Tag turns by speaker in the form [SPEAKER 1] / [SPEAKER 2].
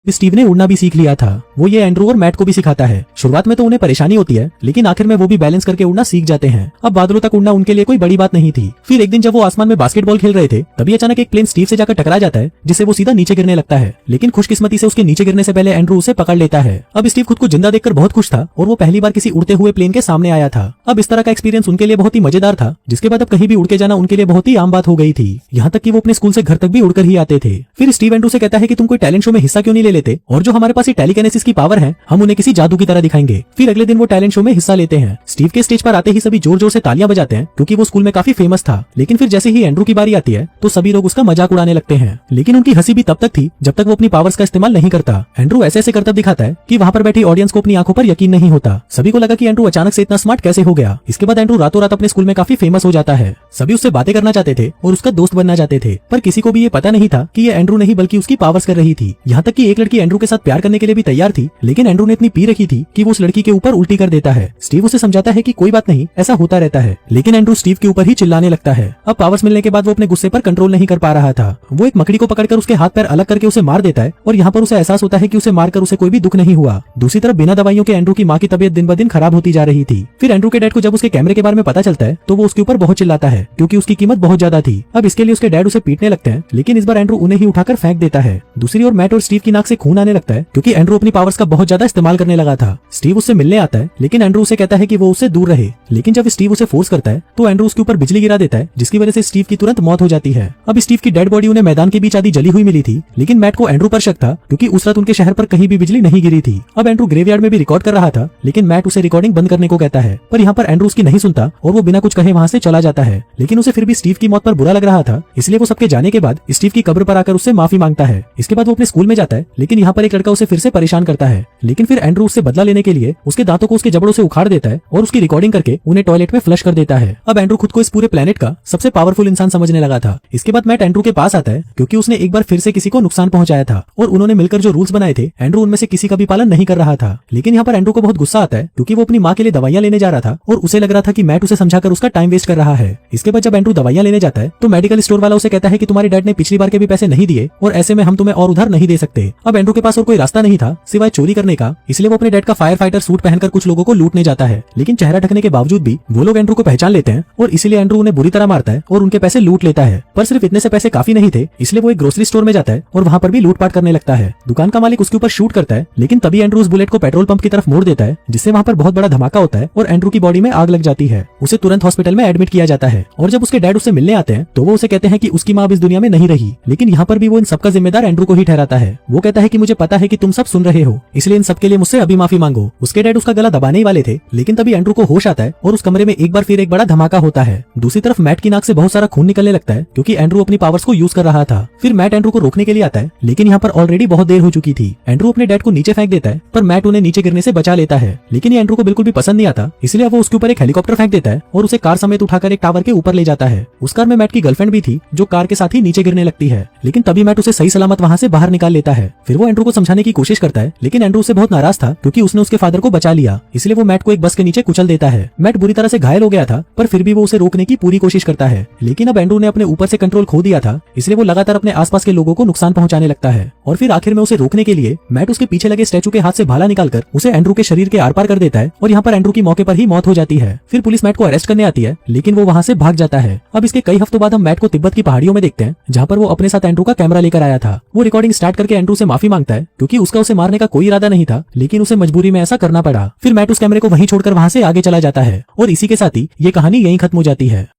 [SPEAKER 1] Steve ने उड़ना भी सीख लिया था। वो ये एंड्रू और मैट को भी सिखाता है। शुरुआत में तो उन्हें परेशानी होती है, लेकिन आखिर में वो भी बैलेंस करके उड़ना सीख जाते हैं। अब बादलों तक उड़ना उनके लिए कोई बड़ी बात नहीं थी। फिर एक दिन जब वो आसमान में बास्केटबॉल खेल रहे थे, तभी अचानक एक प्लेन स्टीव से जाकर टकरा जाता है, जिससे वो सीधा नीचे गिरने लगता है। लेकिन खुशकिस्मती से उसके नीचे गिरने से पहले एंड्रू उसे पकड़ लेता है। अब स्टीव खुद को जिंदा देखकर बहुत खुश था और वो पहली बार किसी उड़ते हुए प्लेन के सामने आया था। अब इस तरह का एक्सपीरियंस उनके लिए बहुत ही मजेदार था, जिसके बाद अब कहीं भी उड़ के जाना उनके लिए बहुत ही आम बात हो गई थी। यहाँ तक कि वो अपने स्कूल से घर तक भी उड़कर ही आते थे। फिर स्टीव एंड्रू से कहता है कि तुम कोई टैलेंट शो में हिस्सा क्यों नहीं ले लेते, और जो हमारे पास ये टेलीकिनेसिस की पावर है, हम उन्हें किसी जादू की तरह दिखाएंगे। फिर अगले दिन वो टैलेंट शो में हिस्सा लेते हैं। स्टीव के स्टेज पर आते ही सभी जोर जोर से तालियां बजाते हैं, क्योंकि वो स्कूल में काफी फेमस था। लेकिन फिर जैसे ही एंड्रू की बारी आती है, तो सभी लोग उसका मजाक उड़ाने लगते हैं। लेकिन उनकी हंसी भी तब तक थी जब तक वो अपनी पावर्स का इस्तेमाल नहीं करता। एंड्रू ऐसे करतब दिखाता है कि वहाँ पर बैठी ऑडियंस को अपनी आंखों पर यकीन नहीं होता। सभी को लगा कि एंड्रू अचानक से इतना स्मार्ट कैसे हो गया। इसके बाद एंड्रू रातों रात अपने स्कूल में काफी फेमस हो जाता है। सभी उससे बातें करना चाहते थे और उसका दोस्त बनना चाहते थे, पर किसी को भी ये पता नहीं था कि ये एंड्रू नहीं बल्कि उसकी पावर्स कर रही थी। यहाँ तक कि एक लड़की एंड्रू के साथ प्यार करने के लिए भी तैयार थी, लेकिन एंड्रू ने इतनी पी रखी थी कि वो उस लड़की के ऊपर उल्टी कर देता है। स्टीव उसे समझाता है कि कोई बात नहीं, ऐसा होता रहता है, लेकिन एंड्रू स्टीव के ऊपर ही चिल्लाने लगता है। अब पावर्स मिलने के बाद वो अपने गुस्से पर कंट्रोल नहीं कर पा रहा था। वो एक मकड़ी को पकड़कर उसके हाथ पैर अलग करके उसे मार देता है, और यहाँ पर उसे एहसास होता है कि उसे मारकर उसे कोई भी दुख नहीं हुआ। दूसरी तरफ बिना दवाइयों के एंड्रू की माँ की तबीयत दिन ब दिन खराब होती जा रही थी। फिर एंड्रू के डैड को जब उसके कैमरे के बारे में पता चलता है, तो वो उसके ऊपर बहुत चिल्लाता है, क्योंकि उसकी कीमत बहुत ज्यादा थी। अब इसके लिए उसके डैड उसे पीटने लगते हैं, लेकिन इस बार एंड्रू उन्हें ही उठाकर फेंक देता है। दूसरी ओर मैट और स्टीव की नाक से खून आने लगता है, क्योंकि एंड्रू अपनी पावर्स का बहुत ज्यादा इस्तेमाल करने लगा था। स्टीव उससे मिलने आता है, लेकिन एंड्रू उसे कहता है कि वो उससे दूर रहे। लेकिन जब स्टीव उसे फोर्स करता है, तो एंड्रू उसके ऊपर बिजली गिरा देता है, जिसकी वजह से स्टीव की तुरंत मौत हो जाती है। अब स्टीव की डेड बॉडी उन्हें मैदान के बीच आधी जली हुई मिली थी, लेकिन मैट को एंड्रू पर शक था, क्योंकि उस रात उनके शहर पर कहीं भी बिजली नहीं गिरी थी। अब एंड्रू ग्रेवयार्ड में भी रिकॉर्ड कर रहा था, लेकिन मैट उसे रिकॉर्डिंग बंद करने को कहता है, पर यहाँ पर एंड्रू उसकी नहीं सुनता और वो बिना कुछ कहे वहाँ से चला जाता है। लेकिन उसे फिर भी स्टीव की मौत पर बुरा लग रहा था, इसलिए वो सबके जाने के बाद स्टीव की कब्र पर आकर उससे माफी मांगता है। इसके बाद वो अपने स्कूल में जाता है, लेकिन यहाँ पर एक लड़का उसे फिर से परेशान करता है। लेकिन फिर एंड्रू उससे बदला लेने के लिए उसके दांतों को उसके जबड़ों से उखाड़ देता है और उसकी रिकॉर्डिंग करके उन्हें टॉयलेट में फ्लश कर देता है। अब एंड्रू खुद को इस पूरे प्लेनेट का सबसे पावरफुल इंसान समझने लगा था। इसके बाद मैट एंड्रू के पास आता है, क्योंकि उसने एक बार फिर से किसी को नुकसान पहुंचाया था, और उन्होंने मिलकर जो रूल्स बनाए थे, एंड्रू उनमें से किसी का भी पालन नहीं कर रहा था। लेकिन यहाँ पर एंड्रू को बहुत गुस्सा आता है, क्योंकि वो अपनी माँ के लिए दवाइयां लेने जा रहा था और उसे लग रहा था कि मैट उसे समझाकर उसका टाइम वेस्ट कर रहा है। इसके बाद जब एंड्रू दवाइयां लेने जाता है, तो मेडिकल स्टोर वाला उसे कहता है कि तुम्हारे डैड ने पिछली बार के भी पैसे नहीं दिए, और ऐसे में हम तुम्हें और उधार नहीं दे सकते। अब एंड्रू के पास और कोई रास्ता नहीं था सिवाय चोरी करने का, इसलिए वो अपने डैड का फायर फाइटर सूट पहनकर कुछ लोगों को लूटने जाता है। लेकिन चेहरा ढकने के बावजूद भी वो लोग एंड्रू को पहचान लेते हैं, और इसीलिए एंड्रू उन्हें बुरी तरह मारता है और उनके पैसे लूट लेता है। पर सिर्फ इतने से पैसे काफी नहीं थे, इसलिए वो एक ग्रोसरी स्टोर में जाता है और वहाँ पर भी लूटपाट करने लगता है। दुकान का मालिक उसके ऊपर शूट करता है, लेकिन तभी एंड्रू उस बुलेट को पेट्रोल पंप की तरफ मोड़ देता है, जिससे वहाँ पर बहुत बड़ा धमाका होता है और एंड्रू की बॉडी में आग लग जाती है। उसे तुरंत हॉस्पिटल में एडमिट किया जाता है, और जब उसके डैड उससे मिलने आते हैं, तो वो उसे कहते हैं कि उसकी माँ अब इस दुनिया में नहीं रही। लेकिन यहाँ पर भी वो इन सबका जिम्मेदार एंड्रू को ही ठहराता है। वो कहता है कि मुझे पता है कि तुम सब सुन रहे हो, इसलिए इन सबके लिए मुझसे अभी माफी मांगो। उसके डैड उसका गला दबाने ही वाले थे, लेकिन तभी एंड्रू को होश आता है और उस कमरे में एक बार फिर एक बड़ा धमाका होता है। दूसरी तरफ मैट की नाक से बहुत सारा खून निकलने लगता है, क्योंकि एंड्रू अपनी पावर्स को यूज कर रहा था। फिर मैट एंड्रू को रोकने के लिए आता है, लेकिन यहाँ पर ऑलरेडी बहुत देर हो चुकी थी। एंड्रू अपने डैड को नीचे फेंक देता है, पर मैट उन्हें नीचे गिरने से बचा लेता है। लेकिन ये एंड्रू को बिल्कुल भी पसंद नहीं आता, इसलिए वो उसके ऊपर एक हेलीकॉप्टर फेंक देता है और उसे कार समेत उठाकर एक टावर के ऊपर ले जाता है। उस कार में मैट की गर्लफ्रेंड भी थी, जो कार के साथ ही नीचे गिरने लगती है। लेकिन तभी मैट उसे सही सलामत वहाँ से बाहर निकाल लेता है। फिर वो एंड्रू को समझाने की कोशिश करता है, लेकिन एंड्रू उससे बहुत नाराज था, क्योंकि उसने उसके फादर को बचा लिया। इसलिए वो मैट को एक बस के नीचे कुचल देता है। मैट बुरी तरह से घायल हो गया था, पर फिर भी वो उसे रोकने की पूरी कोशिश करता है। लेकिन अब एंड्रू ने अपने ऊपर से कंट्रोल खो दिया था, इसलिए वो लगातार अपने आसपास के लोगों को नुकसान पहुंचाने लगता है। और फिर आखिर में उसे रोकने के लिए मैट उसके पीछे लगे स्टैचू के हाथ से भाला निकालकर उसे एंड्रू के शरीर के आर पार कर देता है, और यहाँ पर एंड्रू की मौके पर ही मौत हो जाती है। फिर पुलिस मैट को अरेस्ट करने आती है, लेकिन वो वहाँ से भाग जाता है। अब इसके कई हफ्तों बाद हम मैट को तिब्बत की पहाड़ियों में देखते हैं, जहाँ पर वो अपने साथ एंड्रू का कैमरा लेकर आया था। वो रिकॉर्डिंग स्टार्ट करके एंड्रू से माफी मांगता है, क्योंकि उसका उसे मारने का कोई इरादा नहीं था, लेकिन उसे मजबूरी में ऐसा करना पड़ा। फिर मैट उस कैमरे को वहीं छोड़कर वहाँ से आगे चला जाता है, और इसी के साथ ही ये कहानी यहीं खत्म हो जाती है।